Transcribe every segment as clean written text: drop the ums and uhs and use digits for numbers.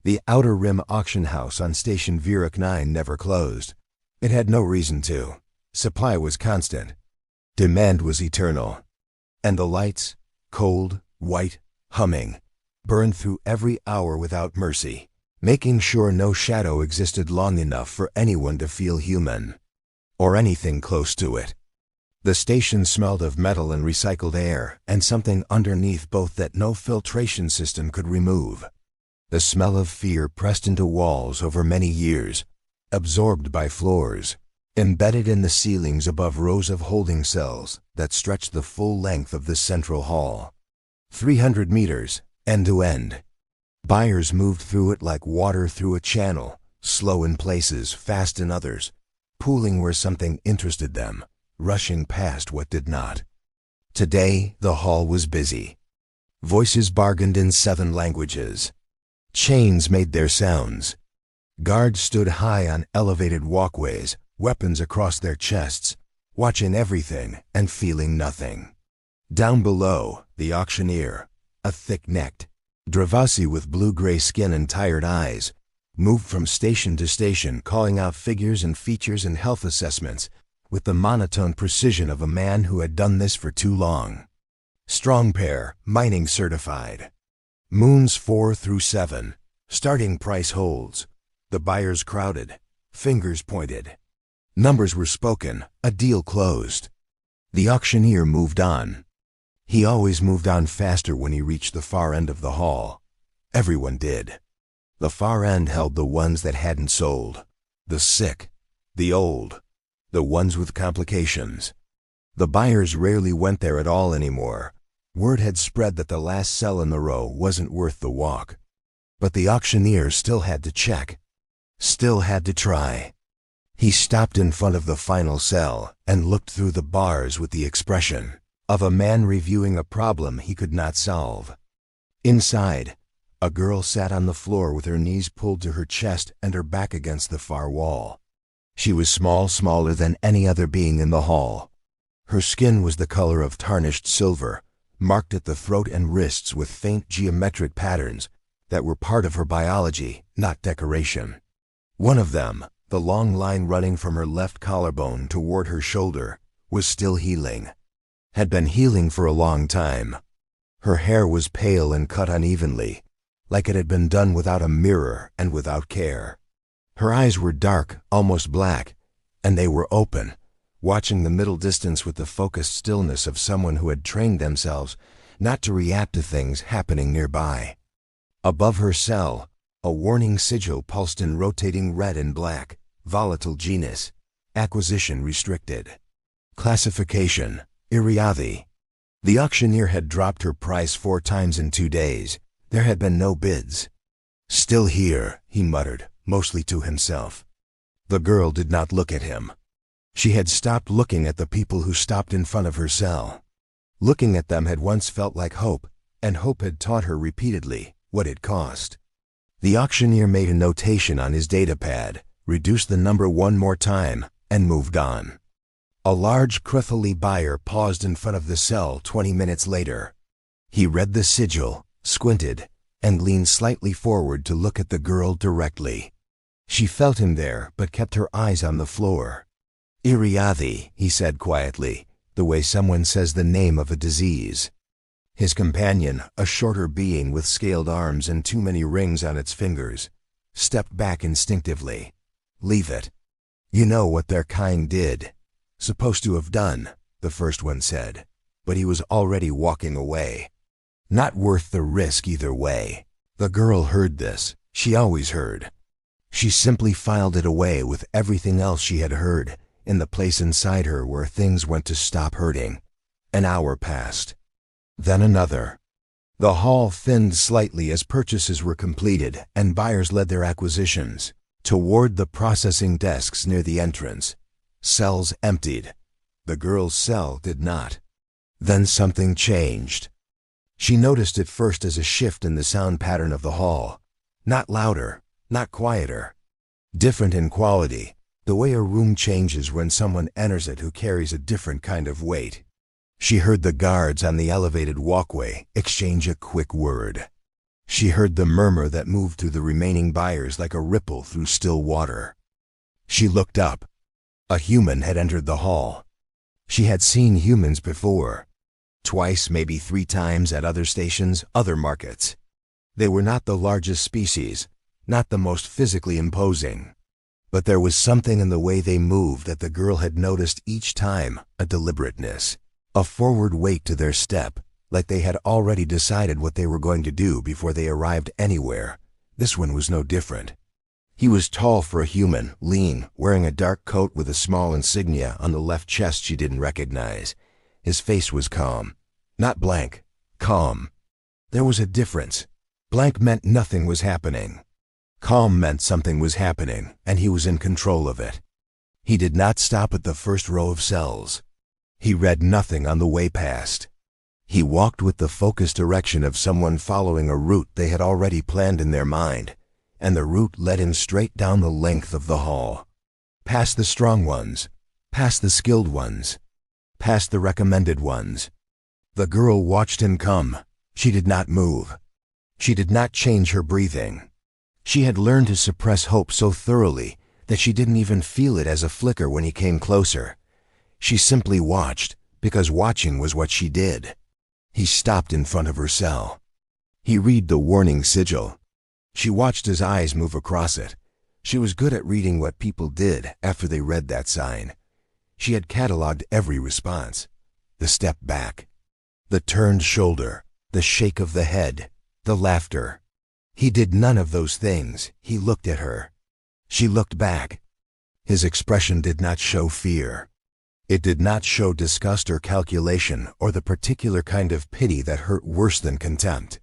The Outer Rim auction house on Station Vieruck 9 never closed. It had no reason to. Supply was constant. Demand was eternal. And the lights, cold, white, humming, burned through every hour without mercy, making sure no shadow existed long enough for anyone to feel human, or anything close to it. The station smelled of metal and recycled air, and something underneath both that no filtration system could remove. The smell of fear pressed into walls over many years, absorbed by floors, embedded in the ceilings above rows of holding cells that stretched the full length of the central hall. 300 meters, end to end. Buyers moved through it like water through a channel, slow in places, fast in others, pooling where something interested them, rushing past what did not. Today, the hall was busy. Voices bargained in 7 languages. Chains made their sounds. Guards stood high on elevated walkways, weapons across their chests, watching everything and feeling nothing. Down below, the auctioneer, a thick-necked Dravasi with blue-gray skin and tired eyes, moved from station to station calling out figures and features and health assessments with the monotone precision of a man who had done this for too long. Strong pair, mining certified. Moons 4 through 7, starting price holds. The buyers crowded, fingers pointed. Numbers were spoken, a deal closed. The auctioneer moved on. He always moved on faster when he reached the far end of the hall. Everyone did. The far end held the ones that hadn't sold, the sick, the old, the ones with complications. The buyers rarely went there at all anymore. Word had spread that the last cell in the row wasn't worth the walk. But the auctioneer still had to check, still had to try. He stopped in front of the final cell and looked through the bars with the expression of a man reviewing a problem he could not solve. Inside, a girl sat on the floor with her knees pulled to her chest and her back against the far wall. She was small, smaller than any other being in the hall. Her skin was the color of tarnished silver, marked at the throat and wrists with faint geometric patterns that were part of her biology, not decoration. One of them, the long line running from her left collarbone toward her shoulder, was still healing. Had been healing for a long time. Her hair was pale and cut unevenly, like it had been done without a mirror and without care. Her eyes were dark, almost black, and they were open, watching the middle distance with the focused stillness of someone who had trained themselves not to react to things happening nearby. Above her cell, a warning sigil pulsed in rotating red and black, volatile genus, acquisition restricted. Classification, Iriathi. The auctioneer had dropped her price 4 times in 2 days. There had been no bids. Still here, he muttered, mostly to himself. The girl did not look at him. She had stopped looking at the people who stopped in front of her cell. Looking at them had once felt like hope, and hope had taught her repeatedly what it cost. The auctioneer made a notation on his datapad, reduced the number 1 more time, and moved on. A large Kruthali buyer paused in front of the cell 20 minutes later. He read the sigil, squinted, and leaned slightly forward to look at the girl directly. She felt him there, but kept her eyes on the floor. Iriathi, he said quietly, the way someone says the name of a disease. His companion, a shorter being with scaled arms and too many rings on its fingers, stepped back instinctively. Leave it. You know what their kind did. Supposed to have done, the first one said, but he was already walking away. Not worth the risk either way. The girl heard this. She always heard. She simply filed it away with everything else she had heard, in the place inside her where things went to stop hurting. An hour passed. Then another. The hall thinned slightly as purchases were completed and buyers led their acquisitions toward the processing desks near the entrance. Cells emptied. The girl's cell did not. Then something changed. She noticed it first as a shift in the sound pattern of the hall. Not louder, not quieter. Different in quality, the way a room changes when someone enters it who carries a different kind of weight. She heard the guards on the elevated walkway exchange a quick word. She heard the murmur that moved through the remaining buyers like a ripple through still water. She looked up. A human had entered the hall. She had seen humans before. Twice, maybe 3 times at other stations, other markets. They were not the largest species, not the most physically imposing. But there was something in the way they moved that the girl had noticed each time, a deliberateness, a forward weight to their step, like they had already decided what they were going to do before they arrived anywhere. This one was no different. He was tall for a human, lean, wearing a dark coat with a small insignia on the left chest she didn't recognize. His face was calm. Not blank, calm. There was a difference. Blank meant nothing was happening. Calm meant something was happening, and he was in control of it. He did not stop at the first row of cells. He read nothing on the way past. He walked with the focused direction of someone following a route they had already planned in their mind, and the route led him straight down the length of the hall. Past the strong ones, past the skilled ones, past the recommended ones. The girl watched him come. She did not move. She did not change her breathing. She had learned to suppress hope so thoroughly that she didn't even feel it as a flicker when he came closer. She simply watched, because watching was what she did. He stopped in front of her cell. He read the warning sigil. She watched his eyes move across it. She was good at reading what people did after they read that sign. She had cataloged every response. The step back, the turned shoulder, the shake of the head, the laughter. He did none of those things. He looked at her. She looked back. His expression did not show fear. It did not show disgust or calculation or the particular kind of pity that hurt worse than contempt.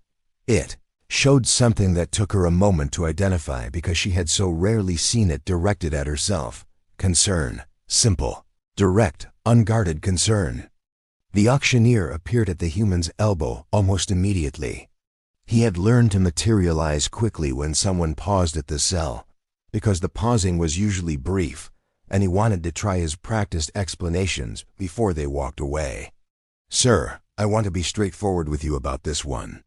It showed something that took her a moment to identify because she had so rarely seen it directed at herself. Concern. Simple, direct, unguarded concern. The auctioneer appeared at the human's elbow almost immediately. He had learned to materialize quickly when someone paused at the cell, because the pausing was usually brief, and he wanted to try his practiced explanations before they walked away. "Sir, I want to be straightforward with you about this one.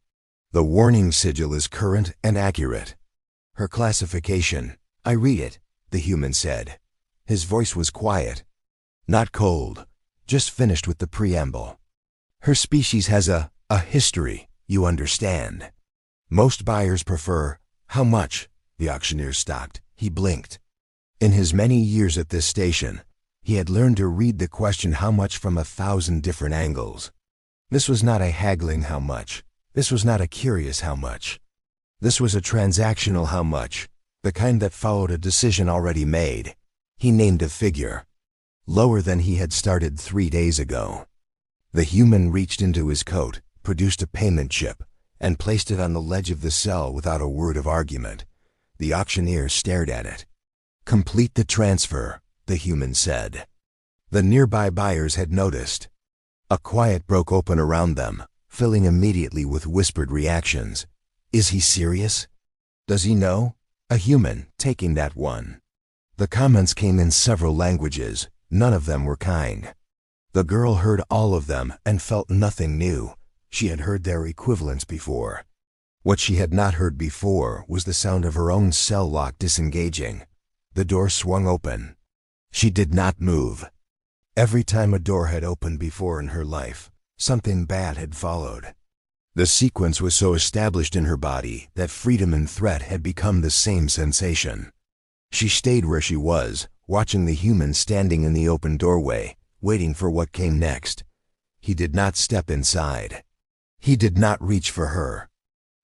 The warning sigil is current and accurate. Her classification, I read it," the human said. His voice was quiet, not cold, just finished with the preamble. "Her species has a history, you understand. Most buyers prefer, how much?" The auctioneer stopped. He blinked. In his many years at this station, he had learned to read the question how much from 1,000 different angles. This was not a haggling how much. This was not a curious how much. This was a transactional how much, the kind that followed a decision already made. He named a figure, lower than he had started 3 days ago. The human reached into his coat, produced a payment chip, and placed it on the ledge of the cell without a word of argument. The auctioneer stared at it. "Complete the transfer," the human said. The nearby buyers had noticed. A quiet broke open around them, filling immediately with whispered reactions. "Is he serious? Does he know?" A human, taking that one. The comments came in several languages. None of them were kind. The girl heard all of them and felt nothing new. She had heard their equivalents before. What she had not heard before was the sound of her own cell lock disengaging. The door swung open. She did not move. Every time a door had opened before in her life, something bad had followed. The sequence was so established in her body that freedom and threat had become the same sensation. She stayed where she was, watching the human standing in the open doorway, waiting for what came next. He did not step inside. He did not reach for her.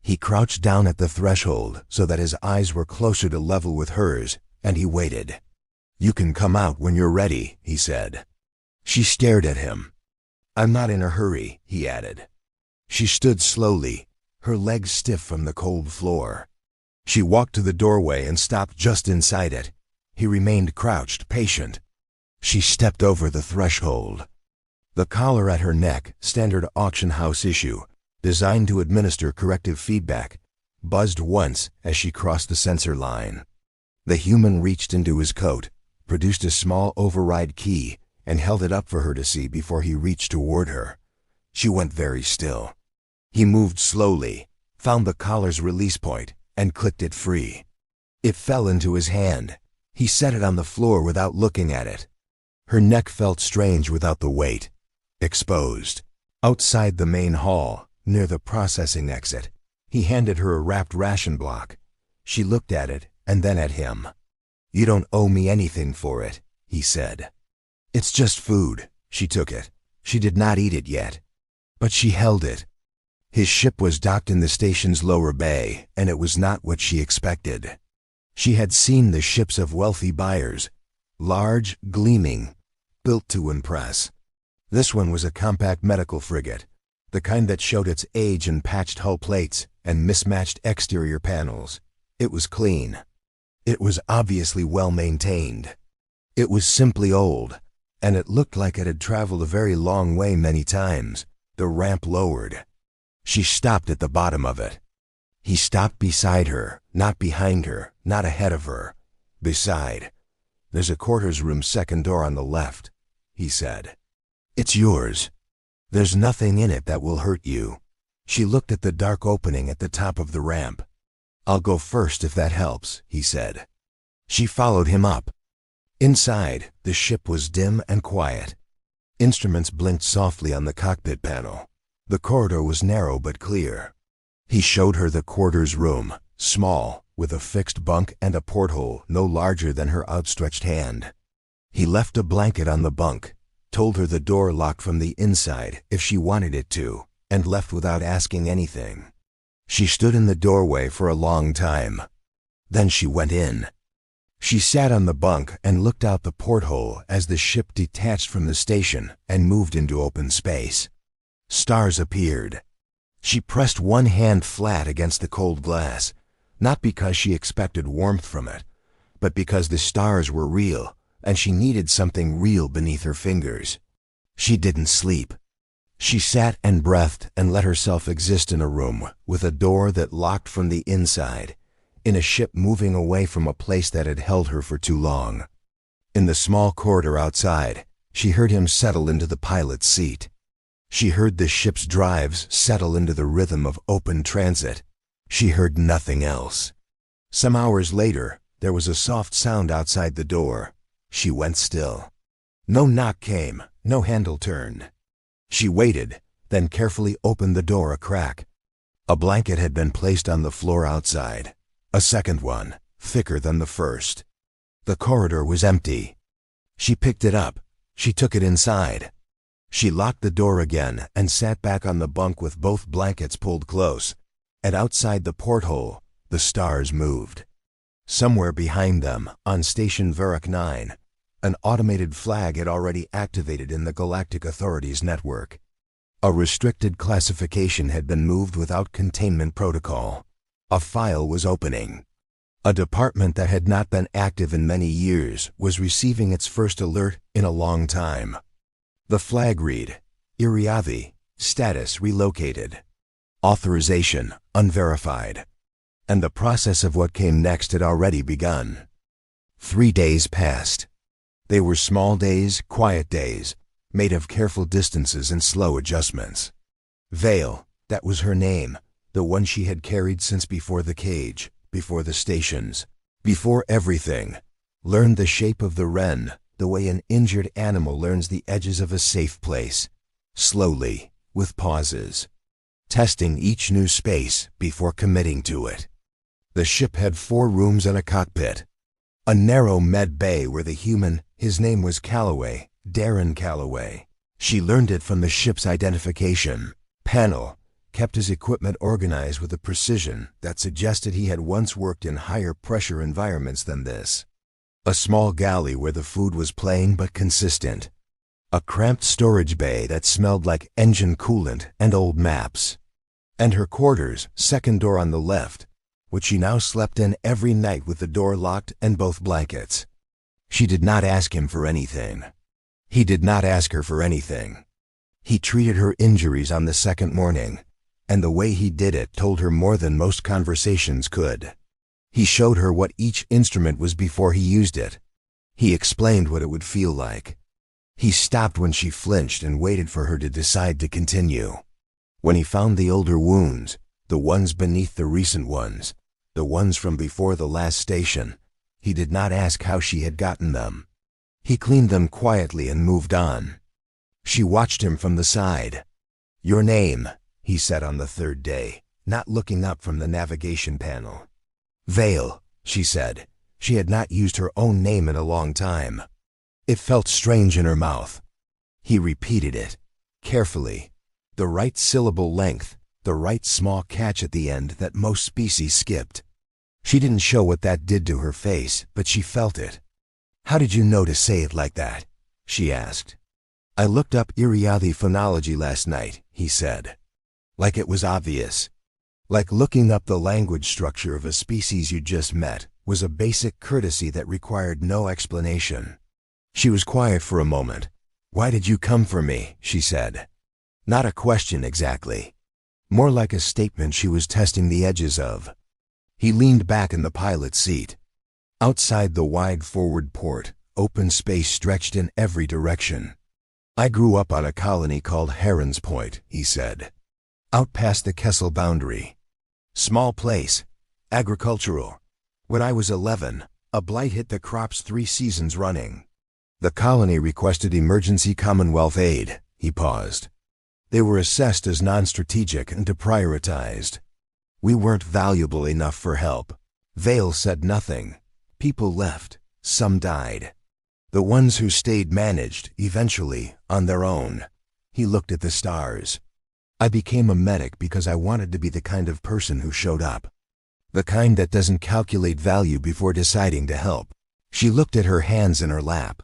He crouched down at the threshold so that his eyes were closer to level with hers, and he waited. "You can come out when you're ready," he said. She stared at him. "I'm not in a hurry," he added. She stood slowly, her legs stiff from the cold floor. She walked to the doorway and stopped just inside it. He remained crouched, patient. She stepped over the threshold. The collar at her neck, standard auction house issue, designed to administer corrective feedback, buzzed once as she crossed the sensor line. The human reached into his coat, produced a small override key, and held it up for her to see before he reached toward her. She went very still. He moved slowly, found the collar's release point, and clicked it free. It fell into his hand. He set it on the floor without looking at it. Her neck felt strange without the weight. Exposed. Outside the main hall, near the processing exit, he handed her a wrapped ration block. She looked at it, and then at him. "You don't owe me anything for it," he said. "It's just food." She took it. She did not eat it yet, but she held it. His ship was docked in the station's lower bay, and it was not what she expected. She had seen the ships of wealthy buyers, large, gleaming, built to impress. This one was a compact medical frigate, the kind that showed its age in patched hull plates and mismatched exterior panels. It was clean. It was obviously well maintained. It was simply old, and it looked like it had traveled a very long way many times. The ramp lowered. She stopped at the bottom of it. He stopped beside her, not behind her, not ahead of her. Beside. "There's a quarters room second door on the left," he said. "It's yours. There's nothing in it that will hurt you." She looked at the dark opening at the top of the ramp. "I'll go first if that helps," he said. She followed him up. Inside, the ship was dim and quiet. Instruments blinked softly on the cockpit panel. The corridor was narrow but clear. He showed her the quarters room, small, with a fixed bunk and a porthole no larger than her outstretched hand. He left a blanket on the bunk, told her the door locked from the inside if she wanted it to, and left without asking anything. She stood in the doorway for a long time. Then she went in. She sat on the bunk and looked out the porthole as the ship detached from the station and moved into open space. Stars appeared. She pressed one hand flat against the cold glass, not because she expected warmth from it, but because the stars were real and she needed something real beneath her fingers. She didn't sleep. She sat and breathed and let herself exist in a room with a door that locked from the inside, in a ship moving away from a place that had held her for too long. In the small corridor outside, she heard him settle into the pilot's seat. She heard the ship's drives settle into the rhythm of open transit. She heard nothing else. Some hours later, there was a soft sound outside the door. She went still. No knock came, no handle turned. She waited, then carefully opened the door a crack. A blanket had been placed on the floor outside. A second one, thicker than the first. The corridor was empty. She picked it up. She took it inside. She locked the door again and sat back on the bunk with both blankets pulled close. And outside the porthole, the stars moved. Somewhere behind them, on Station Virak 9, an automated flag had already activated in the Galactic Authority's network. A restricted classification had been moved without containment protocol. A file was opening. A department that had not been active in many years was receiving its first alert in a long time. The flag read, Iriavi, status relocated. Authorization unverified. And the process of what came next had already begun. 3 days passed. They were small days, quiet days, made of careful distances and slow adjustments. Vale, that was her name, the one she had carried since before the cage, before the stations, before everything, learned the shape of the wren, the way an injured animal learns the edges of a safe place, slowly, with pauses, testing each new space before committing to it. The ship had 4 rooms and a cockpit. A narrow med bay where the human, his name was Calloway, Darren Calloway. She learned it from the ship's identification panel, kept his equipment organized with a precision that suggested he had once worked in higher pressure environments than this. A small galley where the food was plain but consistent. A cramped storage bay that smelled like engine coolant and old maps. And her quarters, second door on the left, which she now slept in every night with the door locked and both blankets. She did not ask him for anything. He did not ask her for anything. He treated her injuries on the second morning, and the way he did it told her more than most conversations could. He showed her what each instrument was before he used it. He explained what it would feel like. He stopped when she flinched and waited for her to decide to continue. When he found the older wounds, The ones beneath the recent ones. The ones from before the last station. He did not ask how she had gotten them. He cleaned them quietly and moved on. She watched him from the side. "Your name," he said on the third day, not looking up from the navigation panel. "Vale," she said. She had not used her own name in a long time. It felt strange in her mouth. He repeated it, carefully. The right syllable length, the right small catch at the end that most species skipped. She didn't show what that did to her face, but she felt it. "How did you know to say it like that?" she asked. "I looked up Iriadi phonology last night," he said. Like it was obvious. Like looking up the language structure of a species you just met was a basic courtesy that required no explanation. She was quiet for a moment. "Why did you come for me?" she said. Not a question exactly. More like a statement she was testing the edges of. He leaned back in the pilot's seat. Outside the wide forward port, open space stretched in every direction. "I grew up on a colony called Heron's Point," he said. "Out past the Kessel boundary. Small place. Agricultural. When I was 11, a blight hit the crops 3 seasons running. The colony requested emergency Commonwealth aid." He paused. "They were assessed as non-strategic and deprioritized. We weren't valuable enough for help." Vale said nothing. People left. Some died. The ones who stayed managed, eventually, on their own. He looked at the stars. "I became a medic because I wanted to be the kind of person who showed up. The kind that doesn't calculate value before deciding to help." She looked at her hands in her lap.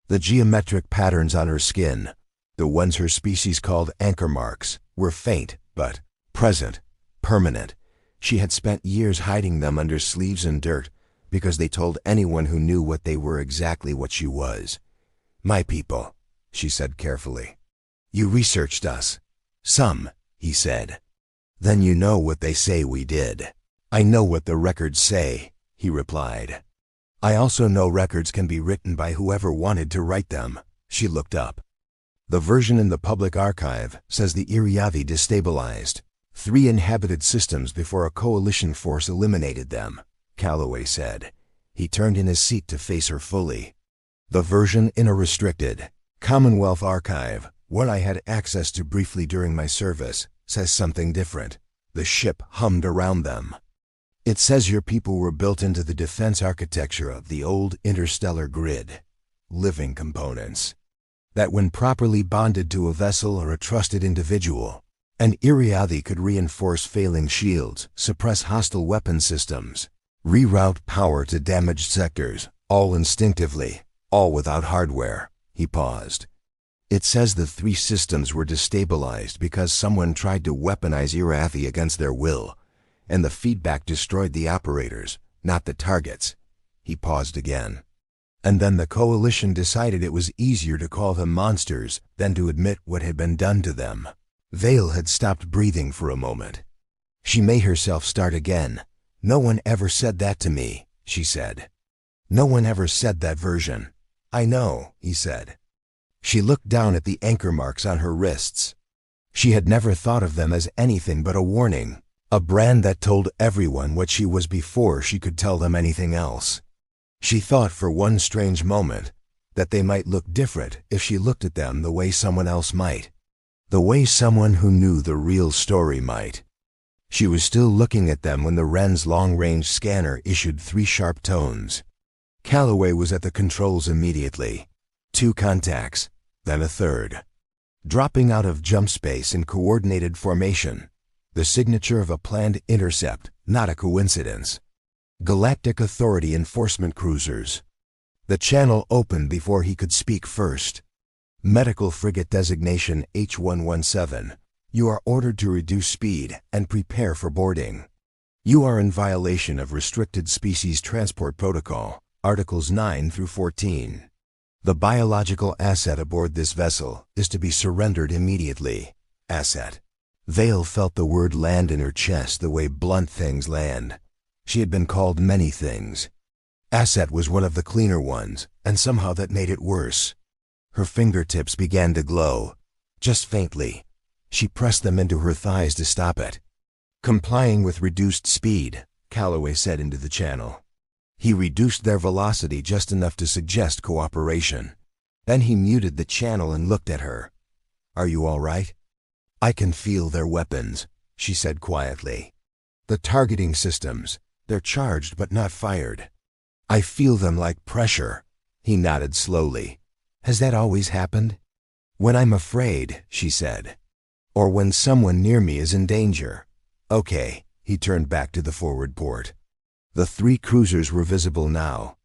The geometric patterns on her skin, the ones her species called anchor marks, were faint, but present, permanent. She had spent years hiding them under sleeves and dirt, because they told anyone who knew what they were exactly what she was. "My people," she said carefully. "You researched us." "Some," he said. "Then you know what they say we did." "I know what the records say," he replied. "I also know records can be written by whoever wanted to write them." She looked up. "The version in the public archive says the Iriadi destabilized 3 inhabited systems before a coalition force eliminated them," Calloway said. He turned in his seat to face her fully. "The version in a restricted Commonwealth archive, one I had access to briefly during my service, says something different." The ship hummed around them. "It says your people were built into the defense architecture of the old interstellar grid. Living components. That when properly bonded to a vessel or a trusted individual, an Iriadi could reinforce failing shields, suppress hostile weapon systems, reroute power to damaged sectors, all instinctively, all without hardware." He paused. "It says the 3 systems were destabilized because someone tried to weaponize Iriadi against their will, and the feedback destroyed the operators, not the targets." He paused again. "And then the coalition decided it was easier to call them monsters than to admit what had been done to them." Vale had stopped breathing for a moment. She made herself start again. "No one ever said that to me," she said. "No one ever said that version." "I know," he said. She looked down at the anchor marks on her wrists. She had never thought of them as anything but a warning, a brand that told everyone what she was before she could tell them anything else. She thought for one strange moment that they might look different if she looked at them the way someone else might. The way someone who knew the real story might. She was still looking at them when the Wren's long-range scanner issued 3 sharp tones. Calloway was at the controls immediately. 2 contacts, then a third. Dropping out of jump space in coordinated formation. The signature of a planned intercept, not a coincidence. Galactic Authority enforcement cruisers. The channel opened before he could speak first. "Medical frigate designation H117. You are ordered to reduce speed and prepare for boarding. You are in violation of Restricted Species Transport Protocol, Articles 9 through 14. The biological asset aboard this vessel is to be surrendered immediately." Asset. Vale felt the word land in her chest the way blunt things land. She had been called many things. Asset was one of the cleaner ones, and somehow that made it worse. Her fingertips began to glow, just faintly. She pressed them into her thighs to stop it. Complying with reduced speed, Calloway said into the channel. He reduced their velocity just enough to suggest cooperation. Then he muted the channel and looked at her. "Are you all right?" "I can feel their weapons," she said quietly. "The targeting systems, they're charged but not fired. I feel them like pressure." He nodded slowly. "Has that always happened?" "When I'm afraid," she said. "Or when someone near me is in danger." "Okay." He turned back to the forward port. The 3 cruisers were visible now.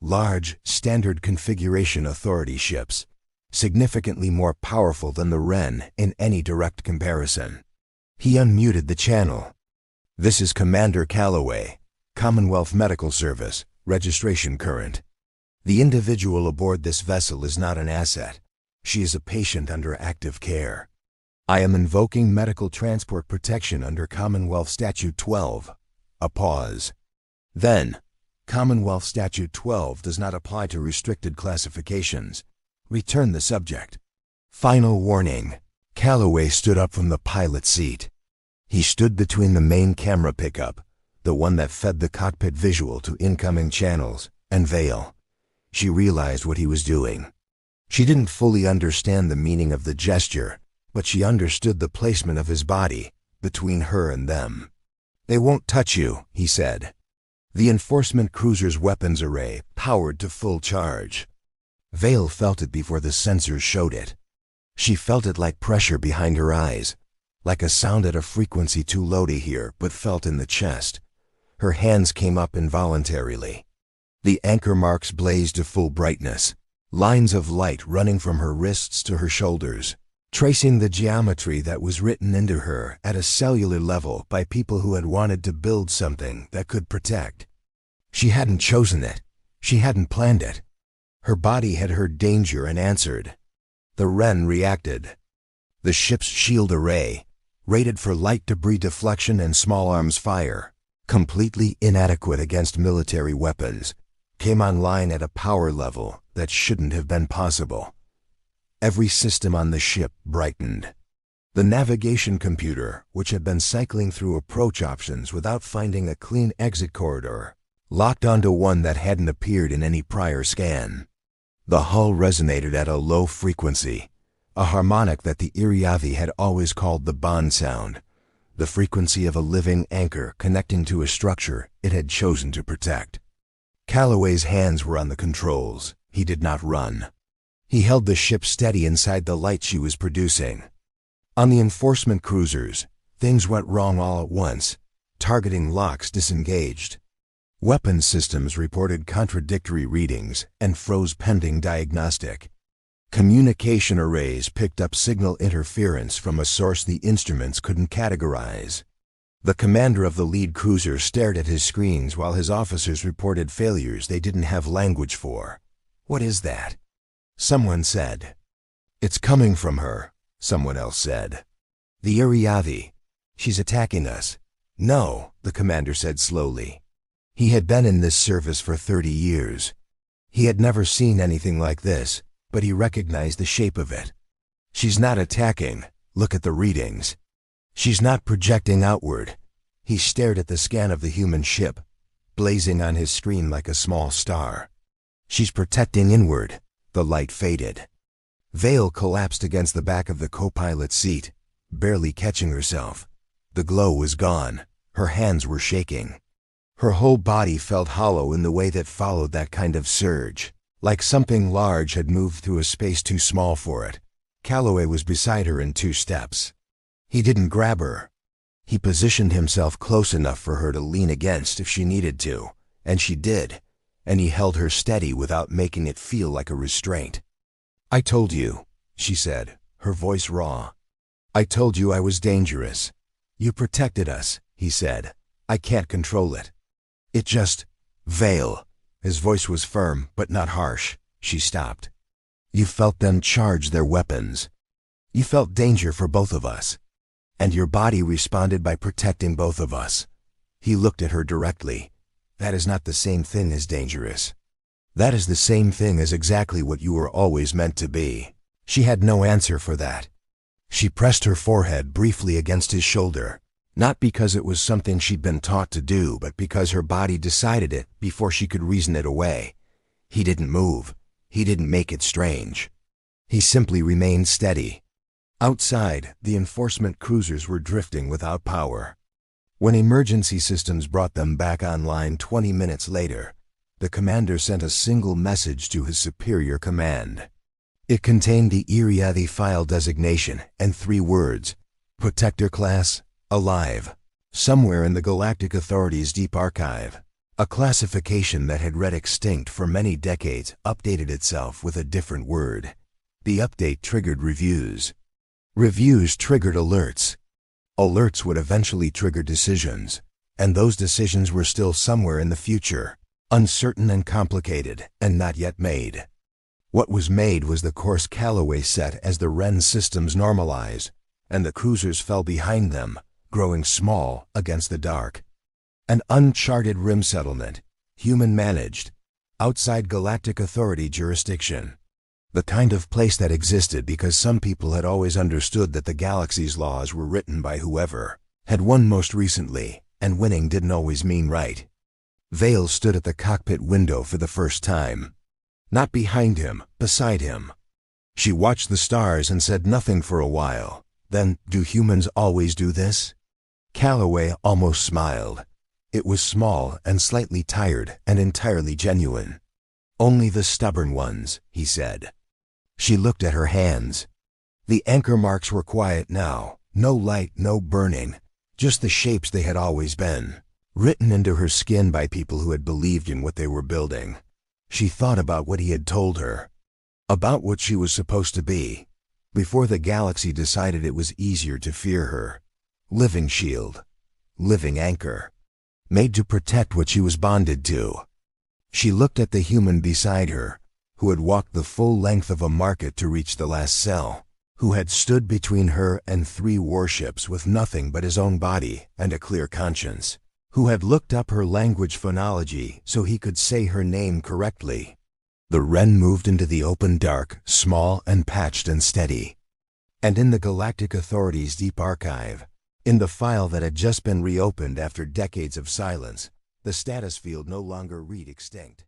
Large, standard configuration authority ships, significantly more powerful than the Wren in any direct comparison. He unmuted the channel. "This is Commander Calloway, Commonwealth Medical Service, registration current. The individual aboard this vessel is not an asset. She is a patient under active care. I am invoking medical transport protection under Commonwealth Statute 12. A pause. Then, Commonwealth Statute 12 does not apply to restricted classifications. Return the subject. Final warning." Calloway stood up from the pilot's seat. He stood between the main camera pickup, the one that fed the cockpit visual to incoming channels, and Vale. She realized what he was doing. She didn't fully understand the meaning of the gesture, but she understood the placement of his body between her and them. "They won't touch you," he said. The enforcement cruiser's weapons array powered to full charge. Vale felt it before the sensors showed it. She felt it like pressure behind her eyes, like a sound at a frequency too low to hear but felt in the chest. Her hands came up involuntarily. The anchor marks blazed to full brightness, lines of light running from her wrists to her shoulders, tracing the geometry that was written into her at a cellular level by people who had wanted to build something that could protect. She hadn't chosen it. She hadn't planned it. Her body had heard danger and answered. The Wren reacted. The ship's shield array, rated for light debris deflection and small arms fire, completely inadequate against military weapons, came online at a power level that shouldn't have been possible. Every system on the ship brightened. The navigation computer, which had been cycling through approach options without finding a clean exit corridor, locked onto one that hadn't appeared in any prior scan. The hull resonated at a low frequency, a harmonic that the Iriavi had always called the bond sound, the frequency of a living anchor connecting to a structure it had chosen to protect. Calloway's hands were on the controls. He did not run. He held the ship steady inside the light she was producing. On the enforcement cruisers, things went wrong all at once. Targeting locks disengaged. Weapons systems reported contradictory readings and froze pending diagnostic. Communication arrays picked up signal interference from a source the instruments couldn't categorize. The commander of the lead cruiser stared at his screens while his officers reported failures they didn't have language for. "What is that?" Someone said. "It's coming from her," someone else said. "The Iriavi. She's attacking us." "No," the commander said slowly. He had been in this service for 30 years. He had never seen anything like this, but he recognized the shape of it. "She's not attacking. Look at the readings. She's not projecting outward." He stared at the scan of the human ship, blazing on his screen like a small star. "She's protecting inward." The light faded. Vale collapsed against the back of the co-pilot's seat, barely catching herself. The glow was gone. Her hands were shaking. Her whole body felt hollow in the way that followed that kind of surge, like something large had moved through a space too small for it. Calloway was beside her in 2 steps. He didn't grab her. He positioned himself close enough for her to lean against if she needed to, and she did, and he held her steady without making it feel like a restraint. "I told you," she said, her voice raw. "I told you I was dangerous. You protected us," he said. "I can't control it. It just..." "Vale." His voice was firm, but not harsh. She stopped. "You felt them charge their weapons. You felt danger for both of us. And your body responded by protecting both of us." He looked at her directly. "That is not the same thing as dangerous. That is the same thing as exactly what you were always meant to be." She had no answer for that. She pressed her forehead briefly against his shoulder. Not because it was something she'd been taught to do, but because her body decided it before she could reason it away. He didn't move. He didn't make it strange. He simply remained steady. Outside, the enforcement cruisers were drifting without power. When emergency systems brought them back online 20 minutes later, the commander sent a single message to his superior command. It contained the Iriadi file designation and 3 words: Protector Class, alive, somewhere in the Galactic Authority's deep archive. A classification that had read extinct for many decades updated itself with a different word. The update triggered reviews. Reviews triggered alerts. Alerts would eventually trigger decisions, and those decisions were still somewhere in the future, uncertain and complicated, and not yet made. What was made was the course Calloway set as the Wren systems normalized, and the cruisers fell behind them, growing small against the dark. An uncharted rim settlement, human-managed, outside Galactic Authority jurisdiction. The kind of place that existed because some people had always understood that the galaxy's laws were written by whoever had won most recently, and winning didn't always mean right. Vale stood at the cockpit window for the first time. Not behind him, beside him. She watched the stars and said nothing for a while. Then, do humans always do this? Calloway almost smiled. It was small and slightly tired and entirely genuine. Only the stubborn ones, he said. She looked at her hands. The anchor marks were quiet now. No light, no burning. Just the shapes they had always been. Written into her skin by people who had believed in what they were building. She thought about what he had told her. About what she was supposed to be. Before the galaxy decided it was easier to fear her. Living shield. Living anchor. Made to protect what she was bonded to. She looked at the human beside her, who had walked the full length of a market to reach the last cell, who had stood between her and 3 warships with nothing but his own body and a clear conscience, who had looked up her language phonology so he could say her name correctly. The Wren moved into the open dark, small and patched and steady. And in the Galactic Authority's deep archive, in the file that had just been reopened after decades of silence, the status field no longer read extinct.